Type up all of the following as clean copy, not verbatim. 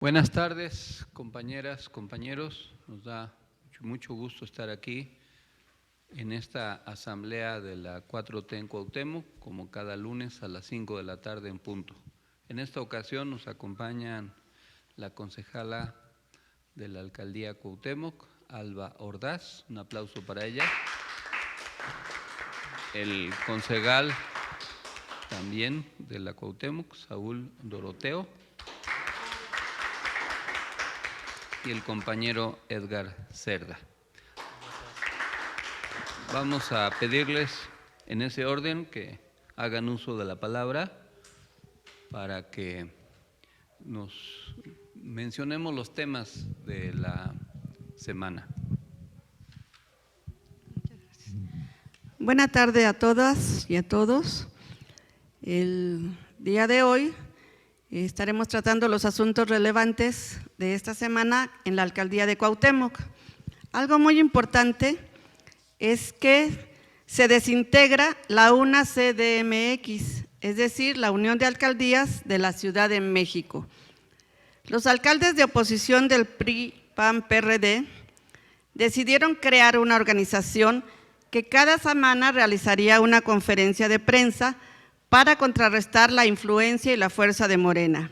Buenas tardes, compañeras, compañeros. Nos da mucho gusto estar aquí en esta asamblea de la 4T en Cuauhtémoc, como cada lunes a las 5 de la tarde en punto. En esta ocasión nos acompañan la concejala de la alcaldía Cuauhtémoc, Alba Ordaz, un aplauso para ella. El concejal también de la Cuauhtémoc, Saúl Doroteo. Y el compañero Edgar Cerda. Vamos a pedirles en ese orden que hagan uso de la palabra para que nos mencionemos los temas de la semana. Buenas tardes a todas y a todos. El día de hoy estaremos tratando los asuntos relevantes de esta semana en la alcaldía de Cuauhtémoc. Algo muy importante es que se desintegra la UNA-CDMX, es decir, la Unión de Alcaldías de la Ciudad de México. Los alcaldes de oposición del PRI, PAN, PRD decidieron crear una organización que cada semana realizaría una conferencia de prensa para contrarrestar la influencia y la fuerza de Morena.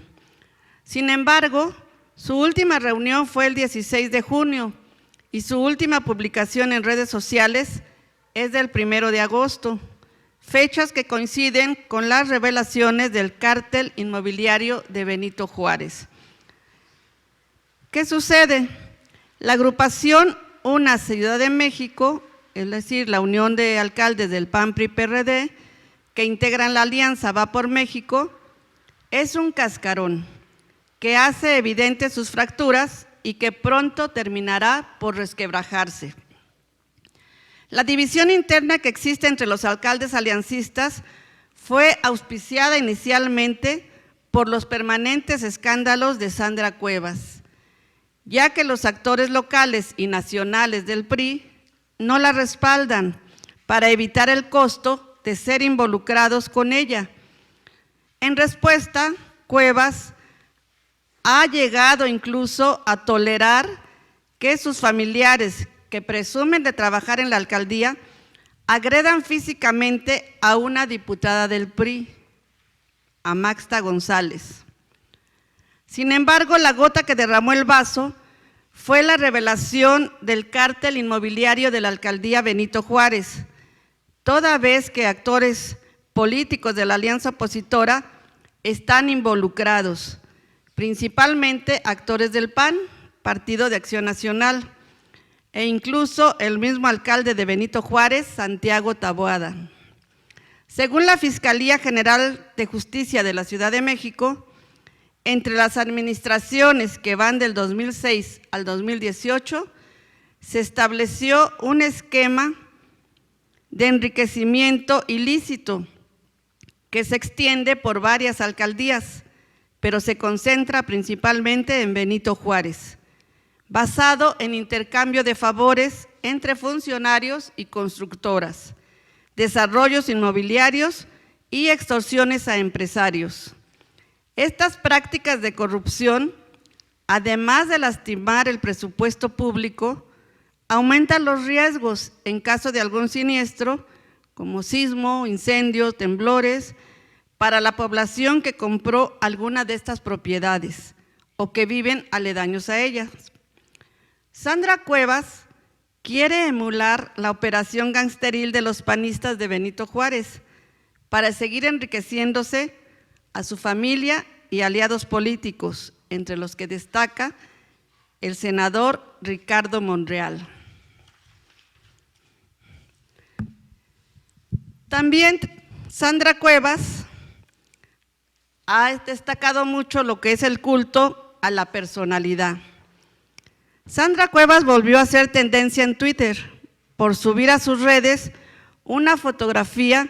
Sin embargo, su última reunión fue el 16 de junio y su última publicación en redes sociales es del 1 de agosto, fechas que coinciden con las revelaciones del cártel inmobiliario de Benito Juárez. ¿Qué sucede? La agrupación UNA Ciudad de México, es decir, la Unión de Alcaldes del PAN, PRI, PRD, que integran la alianza Va por México, es un cascarón que hace evidentes sus fracturas y que pronto terminará por resquebrajarse. La división interna que existe entre los alcaldes aliancistas fue auspiciada inicialmente por los permanentes escándalos de Sandra Cuevas, ya que los actores locales y nacionales del PRI no la respaldan para evitar el costo de ser involucrados con ella. En respuesta, Cuevas ha llegado incluso a tolerar que sus familiares, que presumen de trabajar en la alcaldía, agredan físicamente a una diputada del PRI, a Maxta González. Sin embargo, la gota que derramó el vaso fue la revelación del cártel inmobiliario de la alcaldía Benito Juárez, toda vez que actores políticos de la alianza opositora están involucrados, principalmente actores del PAN, Partido de Acción Nacional, e incluso el mismo alcalde de Benito Juárez, Santiago Taboada. Según la Fiscalía General de Justicia de la Ciudad de México, entre las administraciones que van del 2006 al 2018, se estableció un esquema de enriquecimiento ilícito que se extiende por varias alcaldías, pero se concentra principalmente en Benito Juárez, basado en intercambio de favores entre funcionarios y constructoras, desarrollos inmobiliarios y extorsiones a empresarios. Estas prácticas de corrupción, además de lastimar el presupuesto público, aumentan los riesgos en caso de algún siniestro, como sismo, incendios, temblores, para la población que compró alguna de estas propiedades o que viven aledaños a ellas. Sandra Cuevas quiere emular la operación gangsteril de los panistas de Benito Juárez para seguir enriqueciéndose a su familia y aliados políticos, entre los que destaca el senador Ricardo Monreal. También Sandra Cuevas ha destacado mucho lo que es el culto a la personalidad. Sandra Cuevas volvió a ser tendencia en Twitter por subir a sus redes una fotografía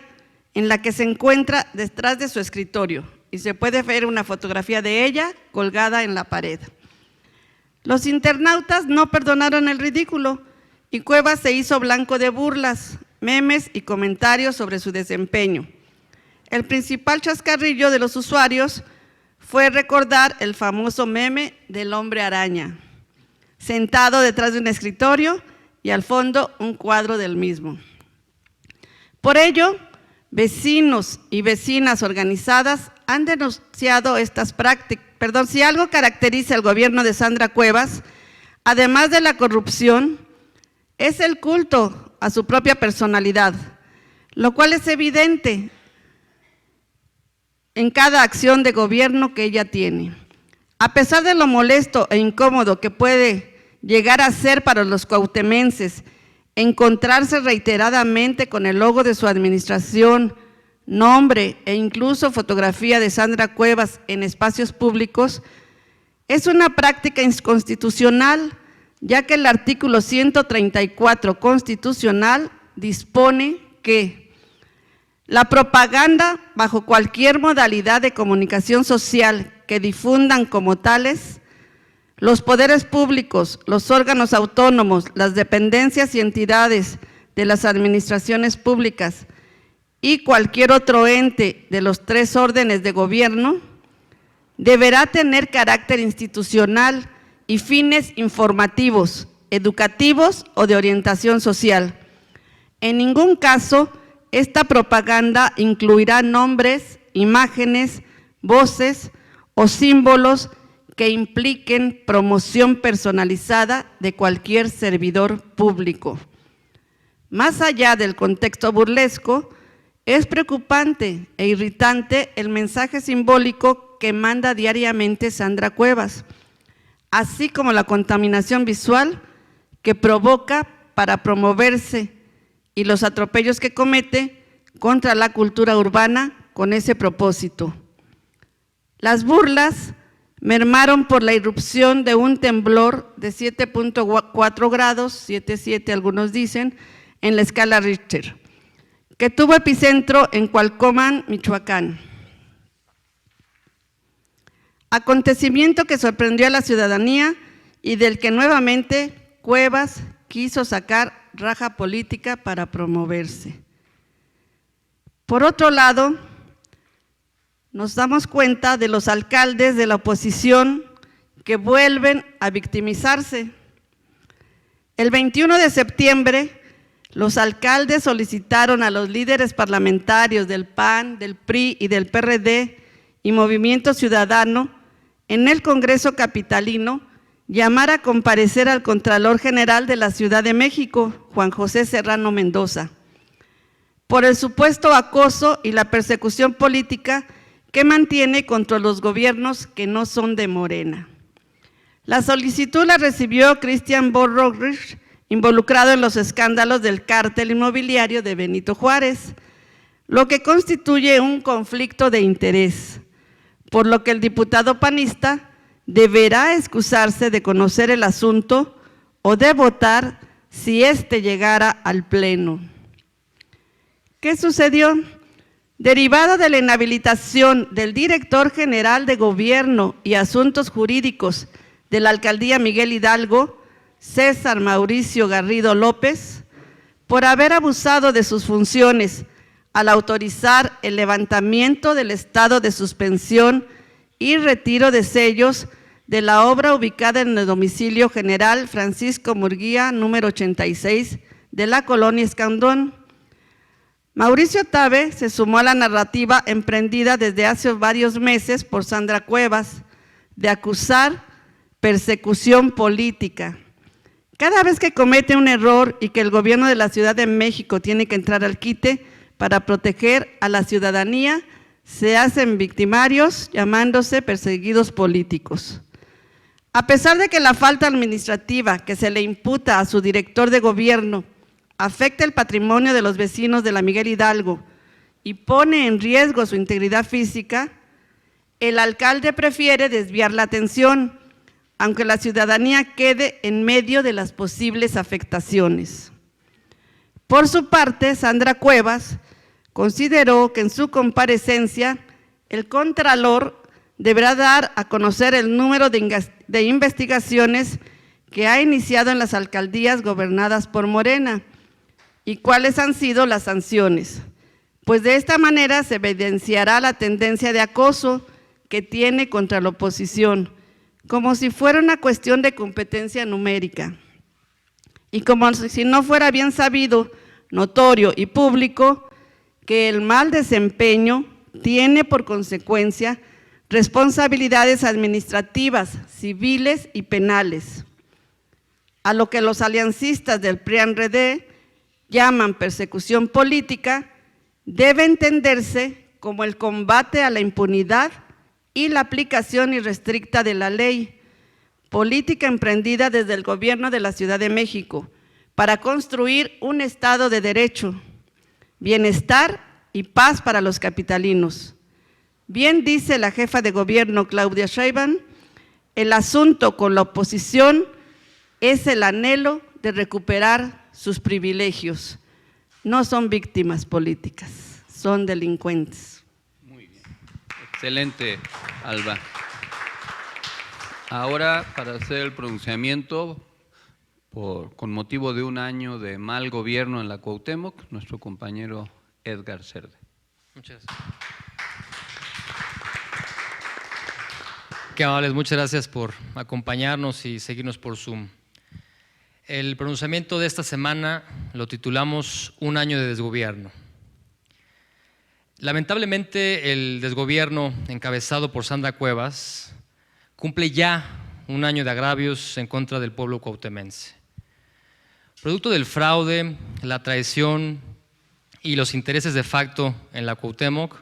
en la que se encuentra detrás de su escritorio y se puede ver una fotografía de ella colgada en la pared. Los internautas no perdonaron el ridículo y Cuevas se hizo blanco de burlas, memes y comentarios sobre su desempeño. El principal chascarrillo de los usuarios fue recordar el famoso meme del hombre araña, sentado detrás de un escritorio y al fondo un cuadro del mismo. Por ello, vecinos y vecinas organizadas han denunciado estas prácticas. Si algo caracteriza al gobierno de Sandra Cuevas, además de la corrupción, es el culto a su propia personalidad, lo cual es evidente en cada acción de gobierno que ella tiene. A pesar de lo molesto e incómodo que puede llegar a ser para los cuauhtemenses encontrarse reiteradamente con el logo de su administración, nombre e incluso fotografía de Sandra Cuevas en espacios públicos, es una práctica inconstitucional, ya que el artículo 134 constitucional dispone que la propaganda bajo cualquier modalidad de comunicación social que difundan como tales, los poderes públicos, los órganos autónomos, las dependencias y entidades de las administraciones públicas y cualquier otro ente de los 3 órdenes de gobierno, deberá tener carácter institucional y fines informativos, educativos o de orientación social. En ningún caso, esta propaganda incluirá nombres, imágenes, voces o símbolos que impliquen promoción personalizada de cualquier servidor público. Más allá del contexto burlesco, es preocupante e irritante el mensaje simbólico que manda diariamente Sandra Cuevas, así como la contaminación visual que provoca para promoverse y los atropellos que comete contra la cultura urbana con ese propósito. Las burlas mermaron por la irrupción de un temblor de 7.4 grados, 7.7 algunos dicen, en la escala Richter, que tuvo epicentro en Cualcomán, Michoacán. Acontecimiento que sorprendió a la ciudadanía y del que nuevamente Cuevas quiso sacar raja política para promoverse. Por otro lado, nos damos cuenta de los alcaldes de la oposición que vuelven a victimizarse. El 21 de septiembre, los alcaldes solicitaron a los líderes parlamentarios del PAN, del PRI y del PRD y Movimiento Ciudadano en el Congreso Capitalino llamar a comparecer al Contralor General de la Ciudad de México, Juan José Serrano Mendoza, por el supuesto acoso y la persecución política que mantiene contra los gobiernos que no son de Morena. La solicitud la recibió Christian Borroich, involucrado en los escándalos del cártel inmobiliario de Benito Juárez, lo que constituye un conflicto de interés, por lo que el diputado panista deberá excusarse de conocer el asunto o de votar si éste llegara al Pleno. ¿Qué sucedió? Derivado de la inhabilitación del director general de Gobierno y Asuntos Jurídicos de la Alcaldía Miguel Hidalgo, César Mauricio Garrido López, por haber abusado de sus funciones al autorizar el levantamiento del estado de suspensión y retiro de sellos de la obra ubicada en el domicilio general Francisco Murguía, número 86, de la colonia Escandón. Mauricio Tabe se sumó a la narrativa emprendida desde hace varios meses por Sandra Cuevas de acusar persecución política. Cada vez que comete un error y que el gobierno de la Ciudad de México tiene que entrar al quite para proteger a la ciudadanía, se hacen victimarios llamándose perseguidos políticos. A pesar de que la falta administrativa que se le imputa a su director de gobierno afecta el patrimonio de los vecinos de la Miguel Hidalgo y pone en riesgo su integridad física, el alcalde prefiere desviar la atención, aunque la ciudadanía quede en medio de las posibles afectaciones. Por su parte, Sandra Cuevas consideró que en su comparecencia el Contralor deberá dar a conocer el número de investigaciones que ha iniciado en las alcaldías gobernadas por Morena y cuáles han sido las sanciones, pues de esta manera se evidenciará la tendencia de acoso que tiene contra la oposición, como si fuera una cuestión de competencia numérica. Y como si no fuera bien sabido, notorio y público, que el mal desempeño tiene por consecuencia responsabilidades administrativas, civiles y penales, a lo que los aliancistas del PRIAN-RD llaman persecución política, debe entenderse como el combate a la impunidad y la aplicación irrestricta de la ley, política emprendida desde el gobierno de la Ciudad de México para construir un Estado de derecho, bienestar y paz para los capitalinos. Bien dice la jefa de gobierno Claudia Sheinbaum, el asunto con la oposición es el anhelo de recuperar sus privilegios. No son víctimas políticas, son delincuentes. Muy bien. Excelente, Alba. Ahora, para hacer el pronunciamiento, con motivo de un año de mal gobierno en la Cuauhtémoc, nuestro compañero Edgar Cerde. Muchas gracias. Qué amables, muchas gracias por acompañarnos y seguirnos por Zoom. El pronunciamiento de esta semana lo titulamos Un año de desgobierno. Lamentablemente, el desgobierno encabezado por Sandra Cuevas cumple ya un año de agravios en contra del pueblo cuauhtemense. Producto del fraude, la traición y los intereses de facto en la Cuauhtémoc,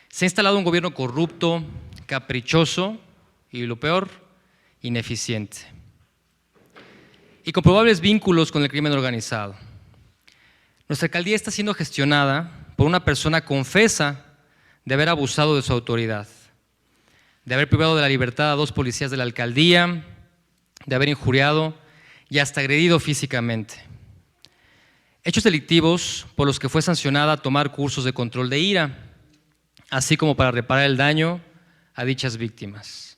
se ha instalado un gobierno corrupto, caprichoso y, lo peor, ineficiente, y con probables vínculos con el crimen organizado. Nuestra alcaldía está siendo gestionada por una persona confesa de haber abusado de su autoridad, de haber privado de la libertad a 2 policías de la alcaldía, de haber injuriado y hasta agredido físicamente. Hechos delictivos por los que fue sancionada a tomar cursos de control de ira, así como para reparar el daño a dichas víctimas.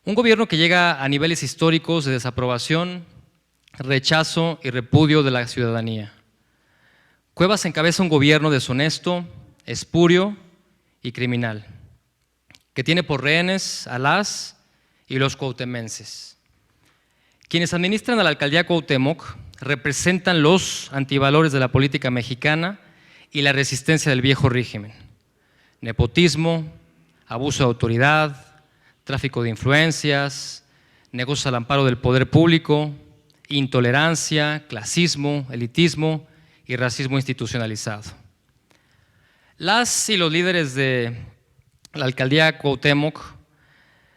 Un gobierno que llega a niveles históricos de desaprobación, rechazo y repudio de la ciudadanía. Cuevas encabeza un gobierno deshonesto, espurio y criminal, que tiene por rehenes a las y los cuauhtemenses. Quienes administran a la alcaldía Cuauhtémoc representan los antivalores de la política mexicana y la resistencia del viejo régimen. Nepotismo, abuso de autoridad, tráfico de influencias, negocios al amparo del poder público, intolerancia, clasismo, elitismo y racismo institucionalizado. Las y los líderes de la alcaldía Cuauhtémoc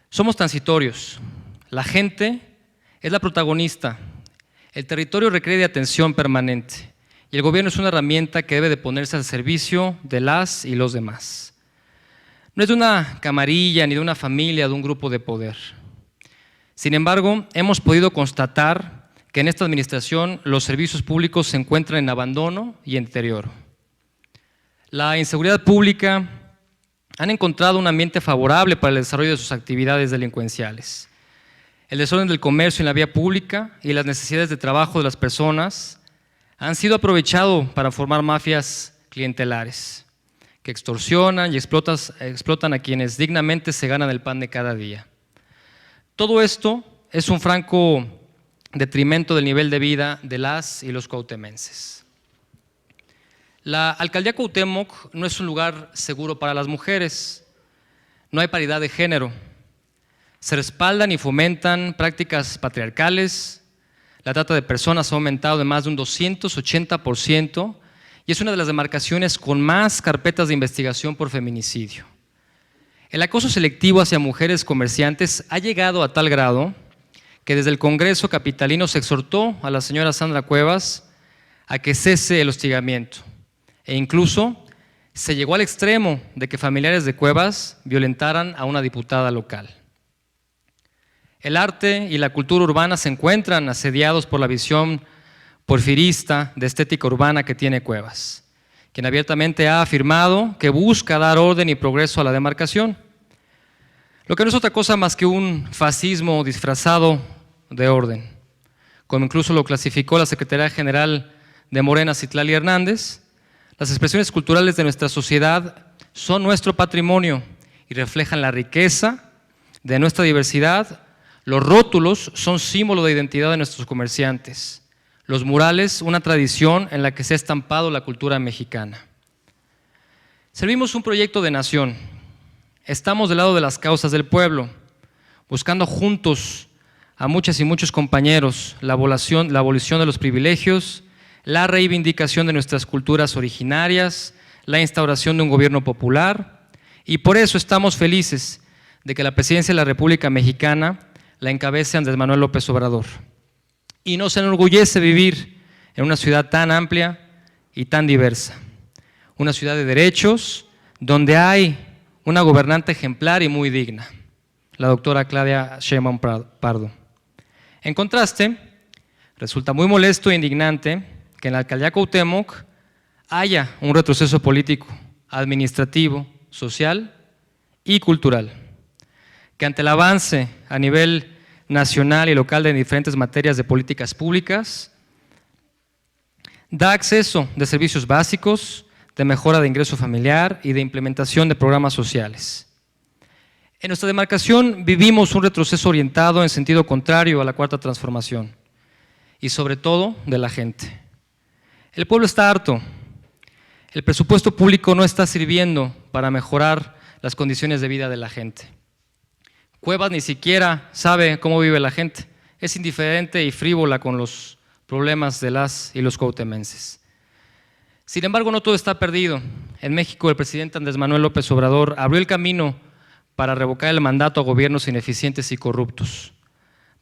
somos transitorios. La gente es la protagonista. El territorio requiere de atención permanente y el gobierno es una herramienta que debe de ponerse al servicio de las y los demás. No es de una camarilla ni de una familia, de un grupo de poder. Sin embargo, hemos podido constatar que en esta administración los servicios públicos se encuentran en abandono y en deterioro. La inseguridad pública han encontrado un ambiente favorable para el desarrollo de sus actividades delincuenciales. El desorden del comercio en la vía pública y las necesidades de trabajo de las personas han sido aprovechados para formar mafias clientelares que extorsionan y explotan a quienes dignamente se ganan el pan de cada día. Todo esto es un franco detrimento del nivel de vida de las y los cuauhtemenses. La alcaldía Cuauhtémoc no es un lugar seguro para las mujeres, no hay paridad de género, se respaldan y fomentan prácticas patriarcales, la trata de personas ha aumentado de más de un 280%, y es una de las demarcaciones con más carpetas de investigación por feminicidio. El acoso selectivo hacia mujeres comerciantes ha llegado a tal grado que desde el Congreso capitalino se exhortó a la señora Sandra Cuevas a que cese el hostigamiento e incluso se llegó al extremo de que familiares de Cuevas violentaran a una diputada local. El arte y la cultura urbana se encuentran asediados por la visión porfirista de estética urbana que tiene Cuevas, quien abiertamente ha afirmado que busca dar orden y progreso a la demarcación, lo que no es otra cosa más que un fascismo disfrazado de orden, como incluso lo clasificó la Secretaría General de Morena, Citlali Hernández. Las expresiones culturales de nuestra sociedad son nuestro patrimonio y reflejan la riqueza de nuestra diversidad. Los rótulos son símbolo de identidad de nuestros comerciantes. Los murales, una tradición en la que se ha estampado la cultura mexicana. Servimos un proyecto de nación. Estamos del lado de las causas del pueblo, buscando juntos a muchas y muchos compañeros la abolición de los privilegios, la reivindicación de nuestras culturas originarias, la instauración de un gobierno popular, y por eso estamos felices de que la presidencia de la República Mexicana la encabece Andrés Manuel López Obrador. Y nos enorgullece vivir en una ciudad tan amplia y tan diversa, una ciudad de derechos donde hay una gobernante ejemplar y muy digna, la doctora Claudia Sheinbaum Pardo. En contraste, resulta muy molesto e indignante que en la alcaldía Cuauhtémoc haya un retroceso político, administrativo, social y cultural, que ante el avance a nivel nacional y local de diferentes materias de políticas públicas, da acceso de servicios básicos, de mejora de ingreso familiar y de implementación de programas sociales. En nuestra demarcación vivimos un retroceso orientado en sentido contrario a la Cuarta Transformación y sobre todo de la gente. El pueblo está harto. El presupuesto público no está sirviendo para mejorar las condiciones de vida de la gente. Cuevas ni siquiera sabe cómo vive la gente. Es indiferente y frívola con los problemas de las y los cuauhtemenses. Sin embargo, no todo está perdido. En México, el presidente Andrés Manuel López Obrador abrió el camino para revocar el mandato a gobiernos ineficientes y corruptos.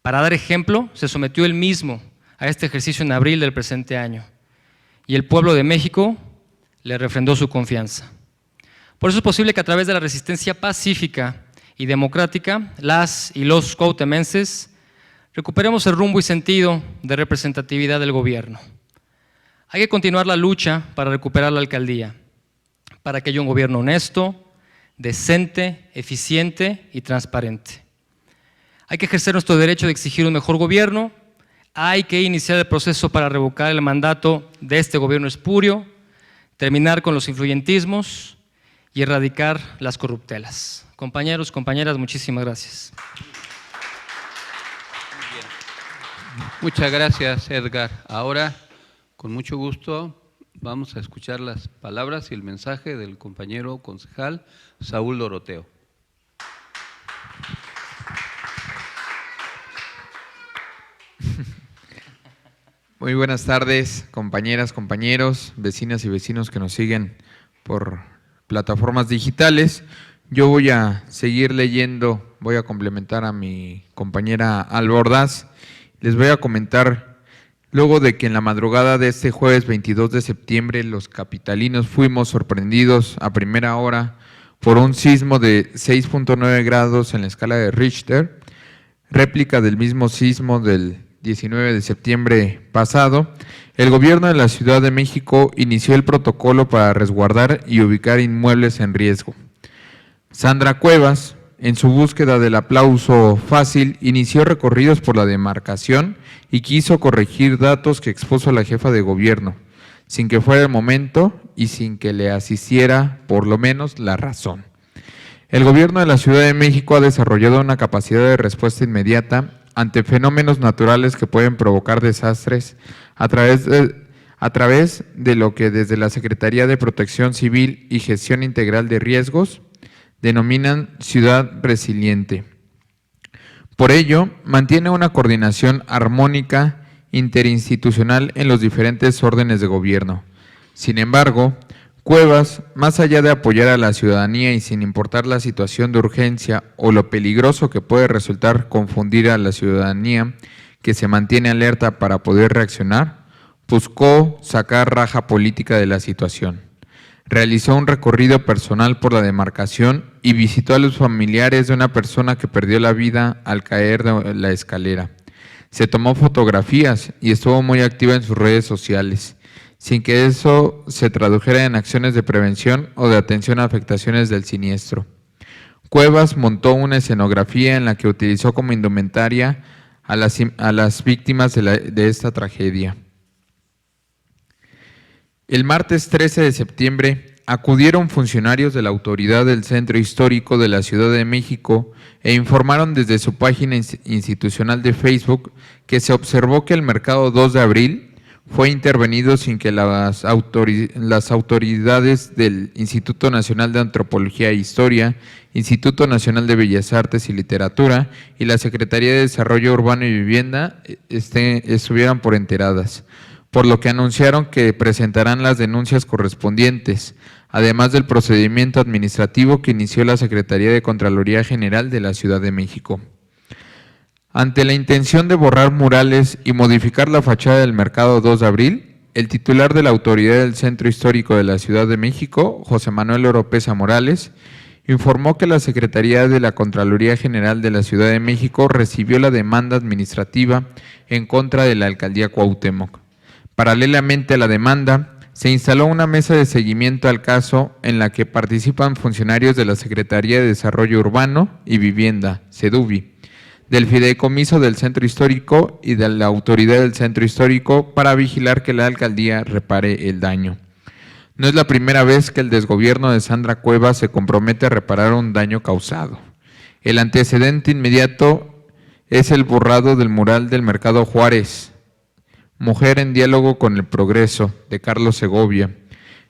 Para dar ejemplo, se sometió él mismo a este ejercicio en abril del presente año. Y el pueblo de México le refrendó su confianza. Por eso es posible que a través de la resistencia pacífica y democrática, las y los cuauhtemenses recuperemos el rumbo y sentido de representatividad del gobierno. Hay que continuar la lucha para recuperar la alcaldía, para que haya un gobierno honesto, decente, eficiente y transparente. Hay que ejercer nuestro derecho de exigir un mejor gobierno, hay que iniciar el proceso para revocar el mandato de este gobierno espurio, terminar con los influyentismos y erradicar las corruptelas. Compañeros, compañeras, muchísimas gracias. Muchas gracias, Edgar. Ahora, con mucho gusto, vamos a escuchar las palabras y el mensaje del compañero concejal Saúl Doroteo. Muy buenas tardes, compañeras, compañeros, vecinas y vecinos que nos siguen por plataformas digitales. Yo voy a seguir leyendo, voy a complementar a mi compañera Alba Ordaz. Les voy a comentar, luego de que en la madrugada de este jueves 22 de septiembre los capitalinos fuimos sorprendidos a primera hora por un sismo de 6.9 grados en la escala de Richter, réplica del mismo sismo del 19 de septiembre pasado, el gobierno de la Ciudad de México inició el protocolo para resguardar y ubicar inmuebles en riesgo. Sandra Cuevas, en su búsqueda del aplauso fácil, inició recorridos por la demarcación y quiso corregir datos que expuso la jefa de gobierno, sin que fuera el momento y sin que le asistiera por lo menos la razón. El gobierno de la Ciudad de México ha desarrollado una capacidad de respuesta inmediata ante fenómenos naturales que pueden provocar desastres a través de lo que desde la Secretaría de Protección Civil y Gestión Integral de Riesgos denominan Ciudad Resiliente. Por ello, mantiene una coordinación armónica interinstitucional en los diferentes órdenes de gobierno. Sin embargo, Cuevas, más allá de apoyar a la ciudadanía y sin importar la situación de urgencia o lo peligroso que puede resultar confundir a la ciudadanía que se mantiene alerta para poder reaccionar, buscó sacar raja política de la situación. Realizó un recorrido personal por la demarcación y visitó a los familiares de una persona que perdió la vida al caer de la escalera. Se tomó fotografías y estuvo muy activa en sus redes sociales, sin que eso se tradujera en acciones de prevención o de atención a afectaciones del siniestro. Cuevas montó una escenografía en la que utilizó como indumentaria a las víctimas de esta tragedia. El martes 13 de septiembre, acudieron funcionarios de la autoridad del Centro Histórico de la Ciudad de México e informaron desde su página institucional de Facebook que se observó que el mercado 2 de abril fue intervenido sin que las autoridades del Instituto Nacional de Antropología e Historia, Instituto Nacional de Bellas Artes y Literatura y la Secretaría de Desarrollo Urbano y Vivienda estuvieran por enteradas, por lo que anunciaron que presentarán las denuncias correspondientes, además del procedimiento administrativo que inició la Secretaría de Contraloría General de la Ciudad de México. Ante la intención de borrar murales y modificar la fachada del Mercado 2 de abril, el titular de la Autoridad del Centro Histórico de la Ciudad de México, José Manuel Oropesa Morales, informó que la Secretaría de la Contraloría General de la Ciudad de México recibió la demanda administrativa en contra de la Alcaldía Cuauhtémoc. Paralelamente a la demanda, se instaló una mesa de seguimiento al caso en la que participan funcionarios de la Secretaría de Desarrollo Urbano y Vivienda, SEDUVI, del Fideicomiso del Centro Histórico y de la Autoridad del Centro Histórico para vigilar que la alcaldía repare el daño. No es la primera vez que el desgobierno de Sandra Cuevas se compromete a reparar un daño causado. El antecedente inmediato es el borrado del mural del Mercado Juárez, Mujer en diálogo con el progreso, de Carlos Segovia,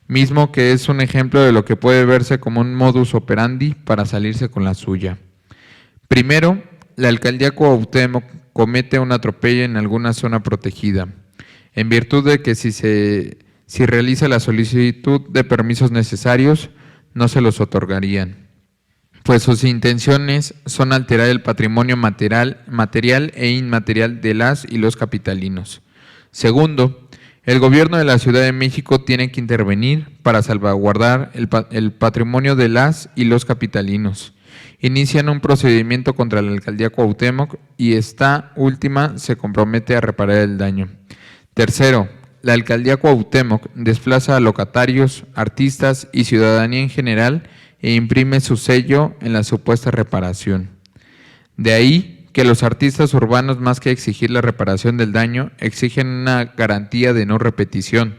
mismo que es un ejemplo de lo que puede verse como un modus operandi para salirse con la suya. Primero, la alcaldía Cuauhtémoc comete un atropello en alguna zona protegida, en virtud de que si realiza la solicitud de permisos necesarios, no se los otorgarían, pues sus intenciones son alterar el patrimonio material e inmaterial de las y los capitalinos. Segundo, el gobierno de la Ciudad de México tiene que intervenir para salvaguardar el patrimonio de las y los capitalinos. Inician un procedimiento contra la alcaldía Cuauhtémoc y esta última se compromete a reparar el daño. Tercero, la alcaldía Cuauhtémoc desplaza a locatarios, artistas y ciudadanía en general e imprime su sello en la supuesta reparación. De ahí que los artistas urbanos, más que exigir la reparación del daño, exigen una garantía de no repetición,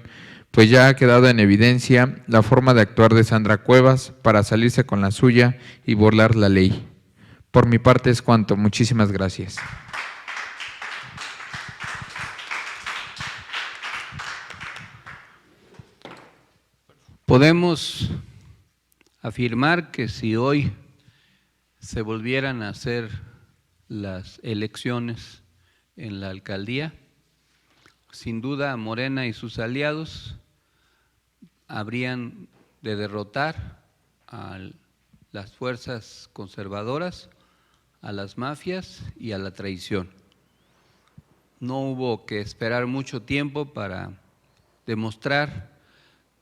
pues ya ha quedado en evidencia la forma de actuar de Sandra Cuevas para salirse con la suya y burlar la ley. Por mi parte es cuanto. Muchísimas gracias. Podemos afirmar que si hoy se volvieran a hacer las elecciones en la alcaldía, sin duda Morena y sus aliados habrían de derrotar a las fuerzas conservadoras, a las mafias y a la traición. No hubo que esperar mucho tiempo para demostrar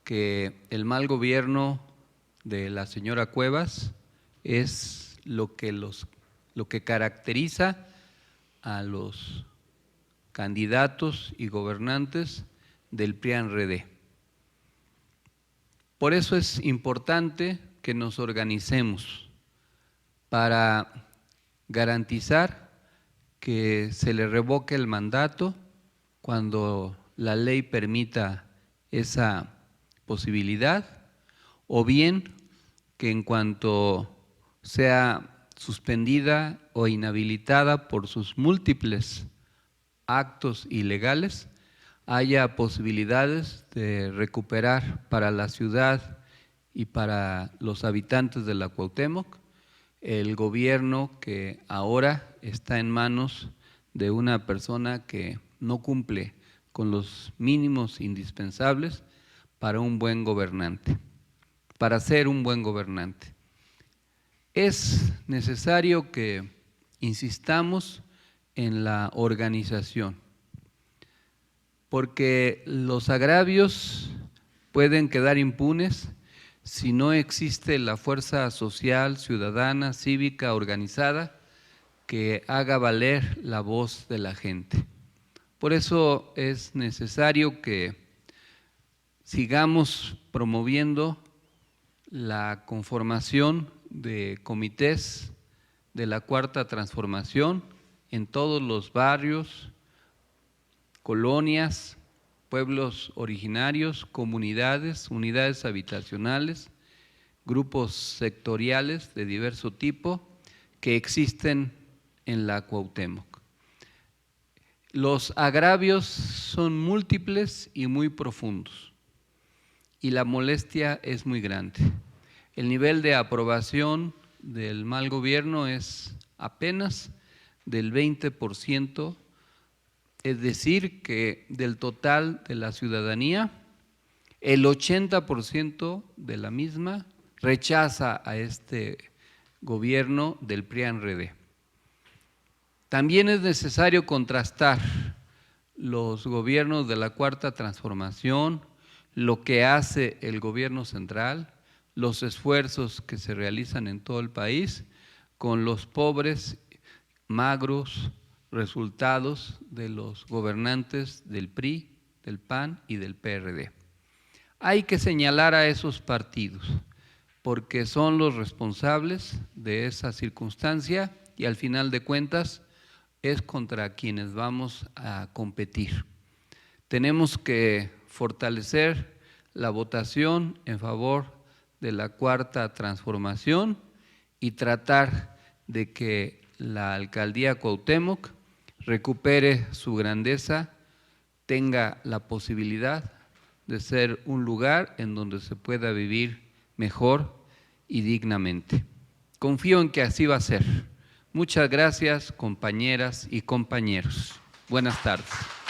que el mal gobierno de la señora Cuevas es lo que caracteriza a los candidatos y gobernantes del PRI-PAN-RD. Por eso es importante que nos organicemos para garantizar que se le revoque el mandato cuando la ley permita esa posibilidad, o bien que en cuanto sea suspendida o inhabilitada por sus múltiples actos ilegales, haya posibilidades de recuperar para la ciudad y para los habitantes de la Cuauhtémoc el gobierno que ahora está en manos de una persona que no cumple con los mínimos indispensables para un buen gobernante, para ser un buen gobernante. Es necesario que insistamos en la organización, porque los agravios pueden quedar impunes si no existe la fuerza social, ciudadana, cívica, organizada, que haga valer la voz de la gente. Por eso es necesario que sigamos promoviendo la conformación de comités de la Cuarta Transformación en todos los barrios, colonias, pueblos originarios, comunidades, unidades habitacionales, grupos sectoriales de diverso tipo que existen en la Cuauhtémoc. Los agravios son múltiples y muy profundos, y la molestia es muy grande. El nivel de aprobación del mal gobierno es apenas del 20%, es decir, que del total de la ciudadanía, el 80% de la misma rechaza a este gobierno del PRI-PAN-RD. También es necesario contrastar los gobiernos de la Cuarta Transformación, lo que hace el gobierno central, los esfuerzos que se realizan en todo el país, con los pobres, magros resultados de los gobernantes del PRI, del PAN y del PRD. Hay que señalar a esos partidos, porque son los responsables de esa circunstancia y al final de cuentas es contra quienes vamos a competir. Tenemos que fortalecer la votación en favor de la Cuarta Transformación y tratar de que la alcaldía Cuauhtémoc recupere su grandeza, tenga la posibilidad de ser un lugar en donde se pueda vivir mejor y dignamente. Confío en que así va a ser. Muchas gracias, compañeras y compañeros. Buenas tardes.